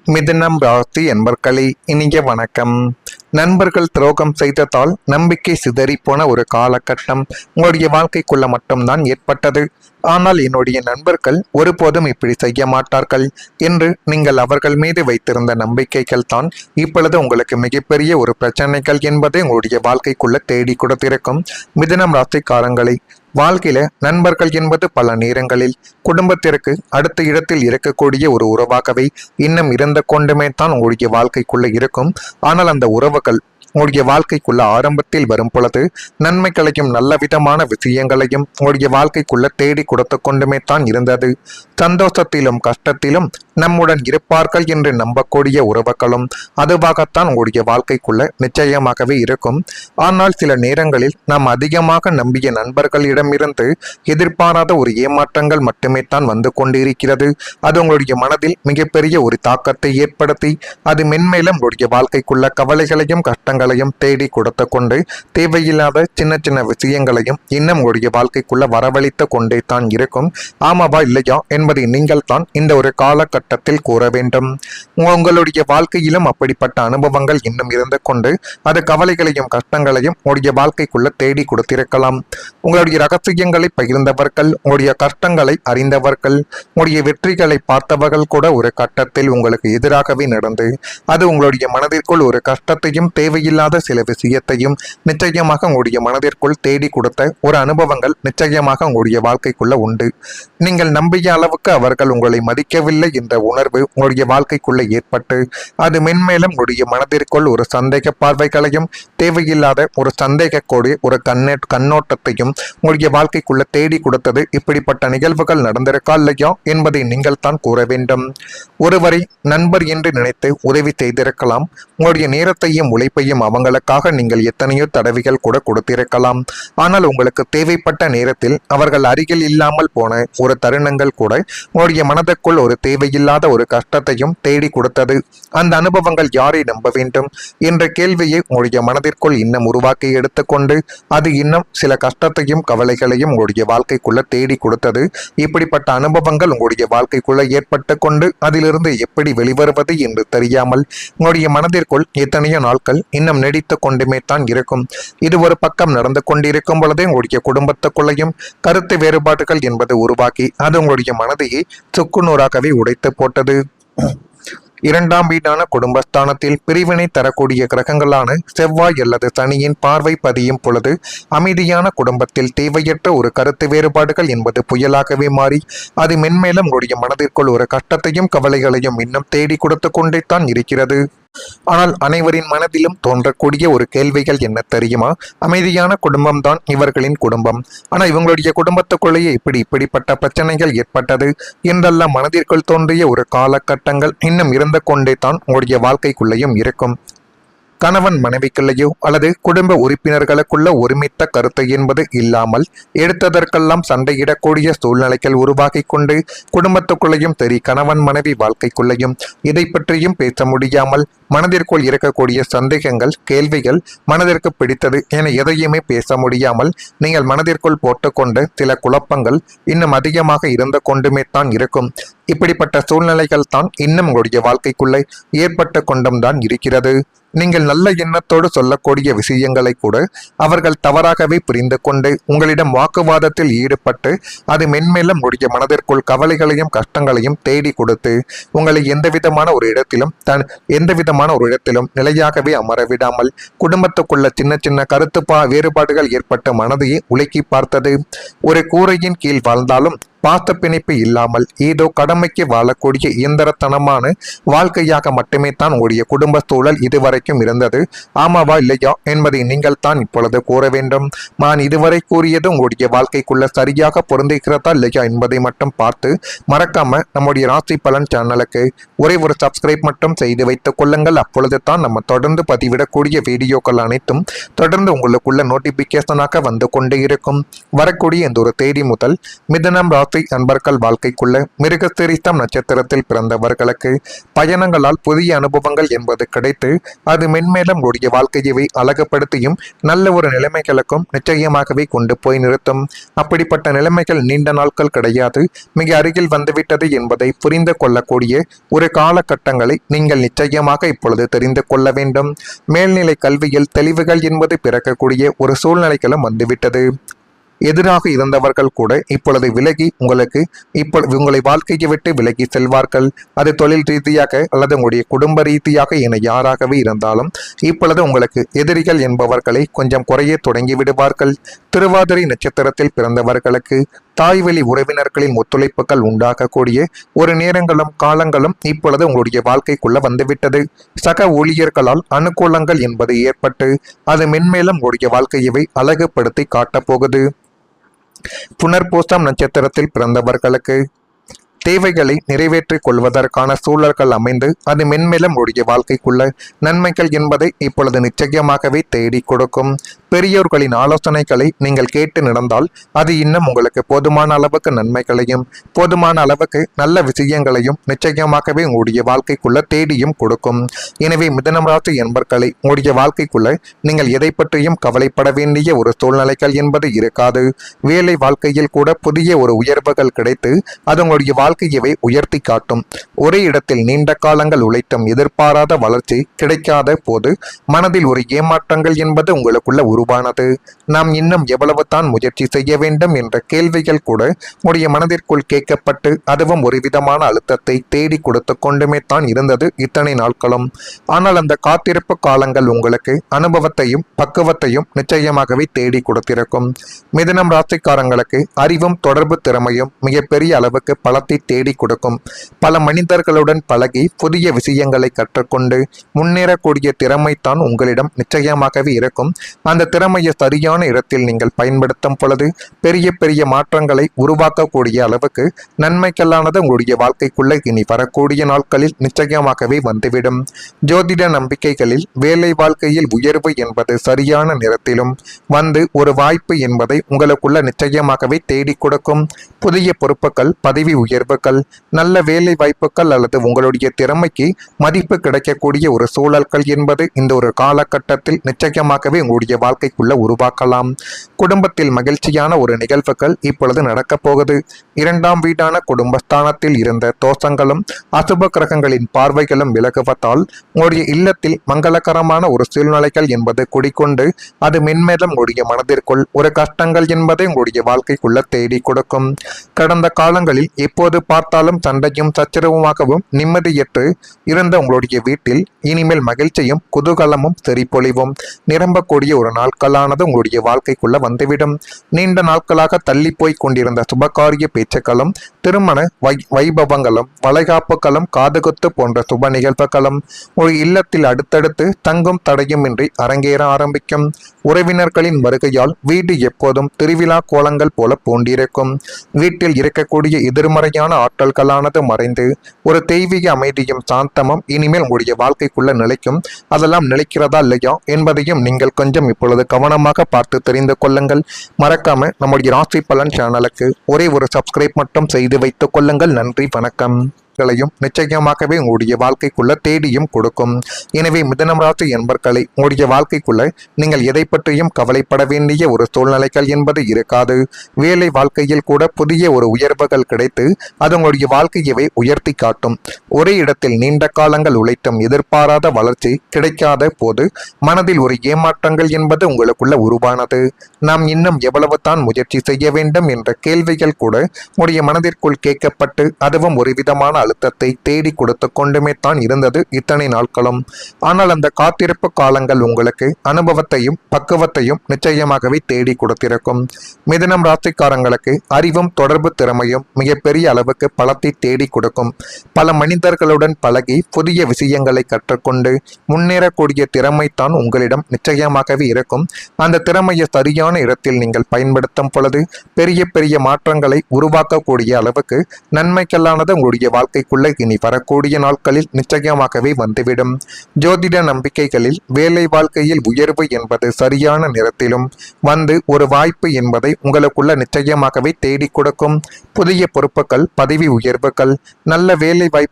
மிதுனம் ராசி என்பர்களே, இனிய வணக்கம். நண்பர்கள் துரோகம் செய்ததால் நம்பிக்கை சிதறி போன ஒரு காலகட்டம் உங்களுடைய வாழ்க்கைக்குள்ள மட்டும்தான் ஏற்பட்டது. ஆனால் என்னுடைய நண்பர்கள் ஒருபோதும் இப்படி செய்ய மாட்டார்கள் என்று நீங்கள் அவர்கள் மீது வைத்திருந்த நம்பிக்கைகள் தான் இப்பொழுது உங்களுக்கு மிகப்பெரிய ஒரு பிரச்சனைகள் என்பதை உங்களுடைய வாழ்க்கைக்குள்ள தேடி கொடுத்திருக்கும். மிதுனம் ராசிக்காரங்களை, வாழ்க்கையில நண்பர்கள் என்பது பல நேரங்களில் குடும்பத்திற்கு அடுத்த இடத்தில் இருக்கக்கூடிய ஒரு உறவாகவே இன்னும் இருந்து கொண்டுமே தான் உங்களுடைய வாழ்க்கைக்குள்ள இருக்கும். ஆனால் அந்த உறவுகள் உங்களுடைய வாழ்க்கைக்குள்ள ஆரம்பத்தில் வரும் பொழுது நன்மைகளையும் நல்ல விதமான விஷயங்களையும் உங்களுடைய வாழ்க்கைக்குள்ள தேடி கொடுத்து கொண்டுமே தான் இருந்தது. சந்தோஷத்திலும் கஷ்டத்திலும் நம்முடன் இருப்பார்கள் என்று நம்பக்கூடிய உறவுகளும் அதுவாகத்தான் உங்களுடைய வாழ்க்கைக்குள்ள நிச்சயமாகவே இருக்கும். ஆனால் சில நேரங்களில் நாம் அதிகமாக நம்பிய நண்பர்களிடமிருந்து எதிர்பாராத ஒரு ஏமாற்றங்கள் மட்டுமே தான் வந்து கொண்டிருக்கிறது. அது உங்களுடைய மனதில் மிகப்பெரிய ஒரு தாக்கத்தை ஏற்படுத்தி அது மென்மேலும் உங்களுடைய வாழ்க்கைக்குள்ள கவலைகளையும் கஷ்டங்களையும் தேடி கொடுத்து கொண்டு தேவையில்லாத சின்ன சின்ன விஷயங்களையும் இன்னும் உங்களுடைய வாழ்க்கைக்குள்ள வரவழைத்து கொண்டே தான் இருக்கும். ஆமாவா இல்லையா என்பதை நீங்கள் தான் இந்த ஒரு காலகட்டத்தில் கூற வேண்டும். உங்களுடைய வாழ்க்கையிலும் அப்படிப்பட்ட அனுபவங்கள் இன்னும் இருந்து கொண்டு அது கவலைகளையும் கஷ்டங்களையும் உங்களுடைய வாழ்க்கைக்குள்ள தேடி கொடுத்திருக்கலாம். உங்களுடைய ரகசியங்களை பகிர்ந்தவர்கள், உங்களுடைய கஷ்டங்களை அறிந்தவர்கள், உங்களுடைய வெற்றிகளை பார்த்தவர்கள் கூட ஒரு கட்டத்தில் உங்களுக்கு எதிராகவே நடந்து அது உங்களுடைய மனதிற்குள் ஒரு கஷ்டத்தையும் தேவையில்லாத சில விஷயத்தையும் நிச்சயமாக உங்களுடைய மனதிற்குள் தேடி கொடுத்த ஒரு அனுபவங்கள் நிச்சயமாக உங்களுடைய வாழ்க்கைக்குள்ள உண்டு. நீங்கள் நம்பிய அளவுக்கு அவர்கள் உங்களை மதிக்கவில்லை என்ற உணர்வு உங்களுடைய வாழ்க்கைக்குள்ள ஏற்பட்டு அது மென்மேலும் உங்களுடைய மனதிற்குள் ஒரு சந்தேக பார்வைகளையும் தேவையில்லாத ஒரு சந்தேகக்கூடிய ஒரு கண்ணோட்டத்தையும் உங்களுடைய வாழ்க்கைக்குள்ள தேடி கொடுத்தது. இப்படிப்பட்ட நிகழ்வுகள் நடந்திருக்கா இல்லையா என்பதை நீங்கள் தான் கூற வேண்டும். ஒருவரை நண்பர் என்று நினைத்து உதவி செய்திருக்கலாம். உங்களுடைய நேரத்தையும் உழைப்பையும் அவங்களுக்காக நீங்கள் எத்தனையோ தடவைகள் கூட கொடுத்திருக்கலாம். ஆனால் உங்களுக்கு தேவைப்பட்ட நேரத்தில் அவர்கள் அருகில் இல்லாமல் போன ஒரு தருணங்கள் கூட உங்களுடைய மனதுக்குள் ஒரு தேவையில்லாத ஒரு கஷ்டத்தையும் தேடி கொடுத்தது. அந்த அனுபவங்கள் யாரை நம்ப வேண்டும் என்ற கேள்வியை உங்களுடைய மனதிற்குள் இன்னும் உருவாக்கி எடுத்துக்கொண்டு அது இன்னும் சில கஷ்டத்தையும் கவலைகளையும் உங்களுடைய வாழ்க்கைக்குள்ள தேடி கொடுத்தது. இப்படிப்பட்ட அனுபவங்கள் உங்களுடைய வாழ்க்கைக்குள்ள ஏற்பட்டு கொண்டு அதிலிருந்து எப்படி வெளிவருவது என்று தெரியாமல் உங்களுடைய மனதிற்குள் எத்தனையோ நாட்கள் இன்னும் நீடித்து கொண்டுமே தான் இருக்கும். இது ஒரு பக்கம் நடந்து கொண்டிருக்கும் பொழுதே உங்களுடைய குடும்பத்துக்குள்ளையும் கருத்து வேறுபாடுகள் என்பது உருவாக்கி அது உங்களுடைய மனதையே சுக்குநூறாகவே உடைத்து போட்டது. இரண்டாம் வீடான குடும்பஸ்தானத்தில் பிரிவினை தரக்கூடிய கிரகங்களான செவ்வாய் அல்லது சனியின் பார்வை பதியும் பொழுது அமைதியான குடும்பத்தில் தேவையற்ற ஒரு கருத்து வேறுபாடுகள் என்பது புயலாகவே மாறி அது மென்மேலும் உங்களுடைய மனதிற்குள் ஒரு கஷ்டத்தையும் கவலைகளையும் இன்னும் தேடி கொடுத்து கொண்டே தான் இருக்கிறது. ஆனால் அனைவரின் மனதிலும் தோன்றக்கூடிய ஒரு கேள்விகள் என்ன தெரியுமா? அமைதியான குடும்பம் தான் இவர்களின் குடும்பம், ஆனா இவங்களுடைய குடும்பத்துக்குள்ளேயே இப்படிப்பட்ட பிரச்சனைகள் ஏற்பட்டது என்றெல்லாம் மனதிற்குள் தோன்றிய ஒரு காலகட்டங்கள் இன்னும் இருந்து கொண்டே தான் உங்களுடைய வாழ்க்கைக்குள்ளேயும் இருக்கும். கணவன் மனைவிக்குள்ளேயோ அல்லது குடும்ப உறுப்பினர்களுக்குள்ள ஒருமித்த கருத்து என்பது இல்லாமல் எடுத்ததற்கெல்லாம் சண்டையிடக்கூடிய சூழ்நிலைகள் உருவாகி கொண்டு குடும்பத்துக்குள்ளேயும் சரி கணவன் மனைவி வாழ்க்கைக்குள்ளேயும் இதை பற்றியும் பேச முடியாமல் மனதிற்குள் இருக்கக்கூடிய சந்தேகங்கள் கேள்விகள் மனதிற்கு பிடித்தது என எதையுமே பேச முடியாமல் நீங்கள் மனதிற்குள் போட்டுக்கொண்டு சில குழப்பங்கள் இன்னும் அதிகமாக இருந்து கொண்டுமே தான் இருக்கும். இப்படிப்பட்ட சூழ்நிலைகள் தான் இன்னும் உங்களுடைய வாழ்க்கைக்குள்ளே ஏற்பட்டு கொண்டும் தான் இருக்கிறது. நீங்கள் நல்ல எண்ணத்தோடு சொல்லக்கூடிய விஷயங்களை கூட அவர்கள் தவறாகவே புரிந்து கொண்டு உங்களிடம் வாக்குவாதத்தில் ஈடுபட்டு அது மென்மேலும் உங்களுடைய மனதிற்குள் கவலைகளையும் கஷ்டங்களையும் தேடி கொடுத்து உங்களை எந்தவிதமான ஒரு இடத்திலும் நிலையாகவே அமர விடாமல் குடும்பத்துக்குள்ள சின்ன சின்ன கருத்து வேறுபாடுகள் ஏற்பட்ட மனதையே உலுக்கி பார்த்தது. ஒரு கூரையின் கீழ் வாழ்ந்தாலும் பாச பிணைப்பு இல்லாமல் ஏதோ கடமைக்கு வாழக்கூடிய இயந்திரத்தனமான வாழ்க்கையாக மட்டுமே தான் உங்களுடைய குடும்ப சூழல் இதுவரைக்கும் இருந்தது. ஆமாவா இல்லையா என்பதை நீங்கள் தான் இப்பொழுது கூற வேண்டும். நான் இதுவரை கூறியது உங்களுடைய வாழ்க்கைக்குள்ள சரியாக பொருந்துகிறதா இல்லையா என்பதை மட்டும் பார்த்து மறக்காம நம்முடைய ராசி பலன் சேனலுக்கு ஒரே ஒரு சப்ஸ்கிரைப் மட்டும் செய்து வைத்துக் கொள்ளுங்கள். அப்பொழுது தான் நம்ம தொடர்ந்து பதிவிடக்கூடிய வீடியோக்கள் அனைத்தும் தொடர்ந்து உங்களுக்குள்ள நோட்டிபிகேஷனாக வந்து கொண்டே இருக்கும். வரக்கூடிய இந்த ஒரு தேதி முதல் மிதுனம் ராசி அன்பர்கள் வாழ்க்கைக்குள்ள மிருகசீரிஷம் நட்சத்திரத்தில் பிறந்தவர்களுக்கு பயணங்களால் புதிய அனுபவங்கள் என்பது கிடைத்து அது மென்மேலும் உடைய வாழ்க்கையை அழகுபடுத்தியும் நல்ல ஒரு நிலைமைகளுக்கும் நிச்சயமாகவே கொண்டு போய் நிறுத்தும். அப்படிப்பட்ட நிலைமைகள் நீண்ட நாட்கள் கிடையாது, மிக அருகில் வந்துவிட்டது என்பதை புரிந்து கொள்ளக்கூடிய ஒரு காலகட்டங்களை நீங்கள் நிச்சயமாக இப்பொழுது தெரிந்து கொள்ள வேண்டும். மேல்நிலை கல்வியில் தெளிவுகள் என்பது பிறக்கக்கூடிய ஒரு சூழ்நிலைகளும் வந்துவிட்டது. எதிராக இருந்தவர்கள் கூட இப்பொழுது விலகி உங்களை வாழ்க்கையை விட்டு விலகி செல்வார்கள். அது தொழில் ரீதியாக அல்லது உங்களுடைய குடும்ப ரீதியாக என யாராகவே இருந்தாலும் இப்பொழுது உங்களுக்கு எதிரிகள் என்பவர்களை கொஞ்சம் குறைய தொடங்கி விடுவார்கள். திருவாதிரை நட்சத்திரத்தில் பிறந்தவர்களுக்கு தாய்வழி உறவினர்களின் ஒத்துழைப்புகள் உண்டாகக்கூடிய ஒரு நேரங்களும் காலங்களும் இப்பொழுது உங்களுடைய வாழ்க்கைக்குள்ள வந்துவிட்டது. சக ஊழியர்களால் அனுகூலங்கள் என்பது ஏற்பட்டு அது மென்மேலும் உங்களுடைய வாழ்க்கையை அழகுபடுத்தி காட்டப்போகுது. புனர்பூசம் நட்சத்திரத்தில் பிறந்தவர்களுக்கு தேவைகளை நிறைவேற்றிக் கொள்வதற்கான சூழல்கள் அமைந்து அது மென்மேலும் உடைய வாழ்க்கைக்குள்ள நன்மைகள் என்பதை இப்பொழுது நிச்சயமாகவே தேடி கொடுக்கும். பெரியோர்களின் ஆலோசனைகளை நீங்கள் கேட்டு நடந்தால் அது இன்னும் உங்களுக்கு போதுமான அளவுக்கு நன்மைகளையும் போதுமான அளவுக்கு நல்ல விஷயங்களையும் நிச்சயமாகவே உங்களுடைய வாழ்க்கைக்குள்ள தேடியும் கொடுக்கும். எனவே மிதுனம் ராசி என்பர்களை உங்களுடைய வாழ்க்கைக்குள்ள நீங்கள் எதை பற்றியும் கவலைப்பட வேண்டிய ஒரு சூழ்நிலைகள் என்பது இருக்காது. வேலை வாழ்க்கையில் கூட புதிய ஒரு உயர்வுகள் கிடைத்து அது உங்களுடைய வாழ்க்கையவை உயர்த்தி காட்டும். ஒரே இடத்தில் நீண்ட காலங்கள் உழைத்தும் எதிர்பாராத வளர்ச்சி கிடைக்காத போது மனதில் ஒரு ஏமாற்றங்கள் என்பது உங்களுக்குள்ள உருவானது. நாம் இன்னும் எவ்வளவு தான் முயற்சி செய்ய வேண்டும் என்ற கேள்விகள் கூட உடைய மனதிற்குள் கேட்கப்பட்டு அதுவும் ஒரு விதமான அழுத்தத்தை தேடி கொடுத்து கொண்டுமே தான் இருந்தது இத்தனை நாட்களும். ஆனால் அந்த காத்திருப்பு காலங்கள் உங்களுக்கு அனுபவத்தையும் பக்குவத்தையும் நிச்சயமாகவே தேடி கொடுத்திருக்கும். மிதுனம் ராசிக்காரங்களுக்கு அறிவும் தொடர்பு திறமையும் மிகப்பெரிய அளவுக்கு பலத்தை தேடி கொடுக்கும். பல மனிதர்களுடன் பழகி புதிய விஷயங்களை கற்றுக்கொண்டு முன்னேறக்கூடிய திறமை தான் உங்களிடம் நிச்சயமாகவே இருக்கும். அந்த திறமையை சரியான இடத்தில் நீங்கள் பயன்படுத்தும் பொழுது பெரிய பெரிய மாற்றங்களை உருவாக்கக்கூடிய அளவுக்கு நன்மைக்கல்லானது உங்களுடைய வாழ்க்கைக்குள்ள இனி வரக்கூடிய நாட்களில் நிச்சயமாகவே வந்துவிடும். ஜோதிட நம்பிக்கைகளில் வேலை வாழ்க்கையில் உயர்வு என்பது சரியான நேரத்திலும் வந்து ஒரு வாய்ப்பு என்பதை உங்களுக்குள்ள நிச்சயமாகவே தேடி கொடுக்கும். புதிய பொறுப்புகள், பதவி உயர்வுகள், நல்ல வேலை வாய்ப்புகள் அல்லது உங்களுடைய திறமைக்கு மதிப்பு கிடைக்கக்கூடிய ஒரு சூழல்கள் என்பது இந்த ஒரு காலகட்டத்தில் நிச்சயமாகவே உங்களுடைய வாழ்க்கைக்குள்ள உருவாக்கலாம். குடும்பத்தில் மகிழ்ச்சியான ஒரு நிகழ்வுகள் இப்பொழுது நடக்கப் போகுது. 2ஆம் வீடான குடும்பஸ்தானத்தில் இருந்த தோஷங்களும் அசுப கிரகங்களின் பார்வைகளும் விலகுவதால் உங்களுடைய இல்லத்தில் மங்களகரமான ஒரு சூழ்நிலைகள் என்பது குடிக்கொண்டு அது மென்மேலும் உங்களுடைய மனதிற்குள் ஒரு கஷ்டங்கள் என்பதை உங்களுடைய வாழ்க்கைக்குள்ள தேடி கொடுக்கும். கடந்த காலங்களில் எப்போது பார்த்தாலும் சண்டையும் சச்சரவுமாகவும் நிம்மதியற்று இருந்த உங்களுடைய வீட்டில் இனிமேல் மகிழ்ச்சியும் குதூகலமும் செறிப்பொழிவும் நிரம்பக்கூடிய ஒரு நாட்களானது உங்களுடைய வாழ்க்கைக்குள்ள வந்துவிடும். நீண்ட நாட்களாக தள்ளி போய் கொண்டிருந்த சுபகாரிய பேச்சுக்களும் திருமண வைபவங்களும் வளைகாப்புகளும் காதுகுத்து போன்ற சுப நிகழ்வுகளும் ஒரு இல்லத்தில் அடுத்தடுத்து தங்கும் தடையுமின்றி அரங்கேற ஆரம்பிக்கும். உறவினர்களின் வருகையால் வீடு எப்போதும் திருவிழா கோலங்கள் போல பூண்டிருக்கும். வீட்டில் இருக்கக்கூடிய எதிர்மறையான ஆற்றல்களானது மறைந்து ஒரு தெய்வீக அமைதியும் சாந்தமும் இனிமேல் உங்களுடைய வாழ்க்கைக்குள்ள நிலைக்கும். அதெல்லாம் நிலைக்கிறதா இல்லையா என்பதையும் நீங்கள் கொஞ்சம் இப்பொழுது கவனமாக பார்த்து தெரிந்து கொள்ளுங்கள். மறக்காம நம்முடைய ராசி பலன் சேனலுக்கு ஒரே ஒரு சப்ஸ்கிரைப் மட்டும் செய்து வைத்துக் கொள்ளுங்கள். நன்றி, வணக்கம். நிச்சயமாகவே உங்களுடைய வாழ்க்கைக்குள்ள தேடியும் கொடுக்கும். எனவே மிதுனம் ராசி என்பர்களை உங்களுடைய வாழ்க்கைக்குள்ள நீங்கள் எதை பற்றியும் கவலைப்பட வேண்டிய ஒரு சூழ்நிலைகள் என்பது இருக்காது. வேலை வாழ்க்கையில் கூட புதிய ஒரு உயர்வுகள் கிடைத்து அது உங்களுடைய வாழ்க்கையவை உயர்த்தி காட்டும். ஒரே இடத்தில் நீண்ட காலங்கள் உழைத்தும் எதிர்பாராத வளர்ச்சி கிடைக்காத போது மனதில் ஒரு ஏமாற்றங்கள் என்பது உங்களுக்குள்ள உருவானது. நாம் இன்னும் எவ்வளவு தான் முயற்சி செய்ய வேண்டும் என்ற கேள்விகள் கூட உங்களுடைய மனதிற்குள் கேட்கப்பட்டு அதுவும் ஒரு விதமான அழுத்தத்தை தேடி கொடுத்து கொண்டுமே தான் இருந்தது இத்தனை நாட்களும். ஆனால் அந்த காத்திருப்பு காலங்கள் உங்களுக்கு அனுபவத்தையும் பக்குவத்தையும் நிச்சயமாகவே தேடி கொடுத்திருக்கும். மிதுனம் ராசிக்காரங்களுக்கு அறிவும் தொடர்பு திறமையும் மிகப்பெரிய அளவுக்கு பலத்தை தேடி கொடுக்கும். பல மனிதர்களுடன் பழகி புதிய விஷயங்களை கற்றுக்கொண்டு முன்னேறக்கூடிய திறமை தான் உங்களிடம் நிச்சயமாகவே இருக்கும். அந்த திறமையை சரியான இடத்தில் நீங்கள் பயன்படுத்தும் பொழுது பெரிய பெரிய மாற்றங்களை உருவாக்கக்கூடிய அளவுக்கு நன்மைக்கல்லானது உங்களுடைய வாழ்க்கை வாழ்க்கைக்குள்ள இனி வரக்கூடிய நாட்களில் நிச்சயமாகவே வந்துவிடும். ஜோதிட நம்பிக்கைகளில் வேலை வாழ்க்கையில் உயர்வு என்பது சரியான நேரத்திலும் வந்து ஒரு வாய்ப்பு என்பதை உங்களுக்குள்ள நிச்சயமாகவே தேடி கொடுக்கும். புதிய பொறுப்புகள், பதவி உயர்வுகள், நல்ல வேலை வாய்ப்பு